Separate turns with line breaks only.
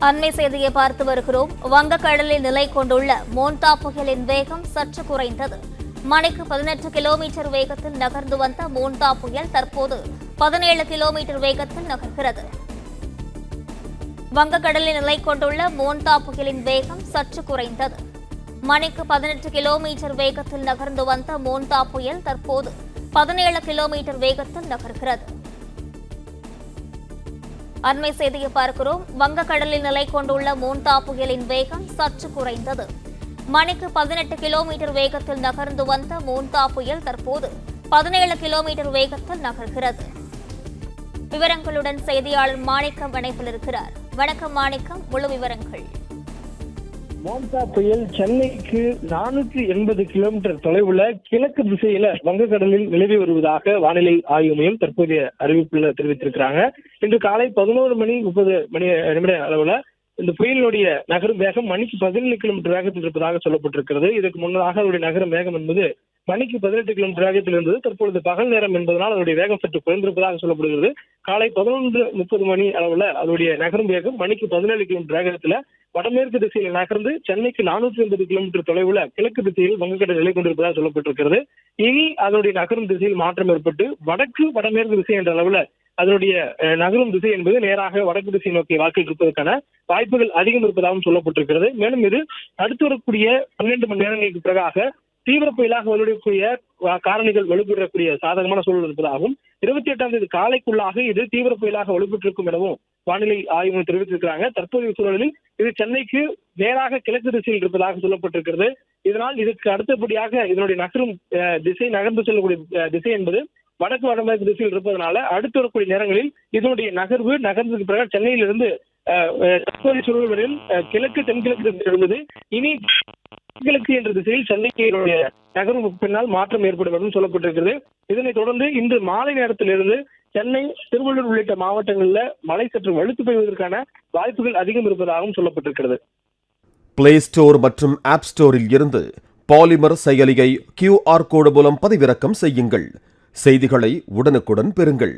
அண்மை செய்தியை பார்த்து வருகிறோம். வங்கக்கடலில் நிலை கொண்டுள்ள மோன்தா புயலின் வேகம் சற்று குறைந்தது. மணிக்கு 18 கிலோமீட்டர் வேகத்தில் நகர்ந்து வந்த மோன்தா புயல் தற்போது 17 கிலோமீட்டர் வேகத்தில் நகர்கிறது. வங்கக்கடலில் நிலை கொண்டுள்ள மோன்தா புயலின் வேகம் சற்று குறைந்தது. மணிக்கு 18 கிலோமீட்டர் வேகத்தில் நகர்ந்து வந்த மோன்தா புயல் தற்போது 17 கிலோமீட்டர் வேகத்தில் நகர்கிறது. அண்மை செய்தியை பார்க்கிறோம். வங்கக்கடலில் நிலை கொண்டுள்ள மோன்தா புயலின் வேகம் சற்று குறைந்தது. மணிக்கு 18 கிலோமீட்டர் வேகத்தில் நகர்ந்து வந்த மோன்தா புயல் தற்போது 17 கிலோமீட்டர் வேகத்தில் நகர்கிறது. விவரங்களுடன் செய்தியாளர் மாணிக்கம் இணைப்பில் இருக்கிறார். வணக்கம் மாணிக்கம், முழு விவரங்கள்.
மோன்தா புயல் சென்னைக்கு 480 கிலோமீட்டர் தொலைவுல கிழக்கு திசையில வங்கக்கடலில் நிலவி வருவதாக வானிலை ஆய்வு மையம் தற்போதைய அறிவிப்புல தெரிவித்திருக்கிறாங்க. இன்று காலை 11:30 அளவுல இந்த புயலினுடைய நகரும் வேகம் மணிக்கு 17 கிலோமீட்டர் வேகத்தில் இருப்பதாக சொல்லப்பட்டிருக்கிறது. இதற்கு முன்னதாக அதனுடைய நகரும் வேகம் என்பது மணிக்கு 18 கிலோமீட்டர் வேகத்தில் இருந்தது. தற்பொழுது பகல் நேரம் என்பதனால் அதனுடைய வேகம் சற்று குறைந்திருப்பதாக சொல்லப்படுகிறது. காலை 11:30 அளவுல அதனுடைய நகரும் வேகம் மணிக்கு 17 கிலோமீட்டர் வேகத்துல வடமேற்கு திசையில் நகர்ந்து சென்னைக்கு 480 கிலோமீட்டர் தொலைவுல கிழக்கு திசையில் வங்கக்கடல் நிலை கொண்டிருப்பதாக சொல்லப்பட்டிருக்கிறது. இனி அதனுடைய நகரும் திசையில் மாற்றம் ஏற்பட்டு வடமேற்கு திசை என்ற அளவுல அதனுடைய நகரும் திசை என்பது நேராக வடக்கு திசை நோக்கிய வாக்கில் இருப்பதற்கான வாய்ப்புகள் அதிகம் இருப்பதாகவும் சொல்லப்பட்டிருக்கிறது. மேலும் இது அடுத்து வரக்கூடிய 12 மணி நேரங்களுக்கு பிறகாக தீவிர புயலாக வலுவிடக்கூடிய காரணிகள் வலுப்பெறக்கூடிய சாதகமான சூழல் இருப்பதாகவும் 28ஆம் தேதி காலைக்குள்ளாக இது தீவிர புயலாக வலுப்பெற்றிருக்கும் எனவும் வானிலை ஆய்வு தெரிவித்திருக்கிறாங்க. தற்போதைய சூழலில் இது சென்னைக்கு நேராக கிழக்கு திசையில் இருப்பதாக சொல்லப்பட்டிருக்கிறது. இதனால் இதற்கு அடுத்தபடியாக இதனுடைய நகரும் திசை நகர்ந்து செல்லக்கூடிய திசை என்பது வடமேற்கு திசையில் இருப்பதனால அடுத்து வரக்கூடிய நேரங்களில் இதனுடைய நகர்ந்ததுக்கு பிறகு சென்னையிலிருந்து தற்போதைய சூழலில் கிழக்கு தென்கிழக்கு திசையில் இருந்தது. இனி கிழக்கு என்ற திசையில் சென்னைக்கு நகரும் பின்னால் மாற்றம் ஏற்படும் என்றும் சொல்லப்பட்டிருக்கிறது. இதனைத் தொடர்ந்து இன்று மாலை நேரத்திலிருந்து சென்னை, திருவள்ளூர் உள்ளிட்ட மாவட்டங்களில் மழை சற்று வலுத்து பெய்வதற்கான வாய்ப்புகள் அதிகம் இருப்பதாகவும் சொல்லப்பட்டிருக்கிறது.
பிளே ஸ்டோர் மற்றும் ஆப் ஸ்டோரில் இருந்து பாலிமர் செயலியை QR கோடு மூலம் பதிவிறக்கம் செய்யுங்கள். செய்திகளை உடனுக்குடன் பெறுங்கள்.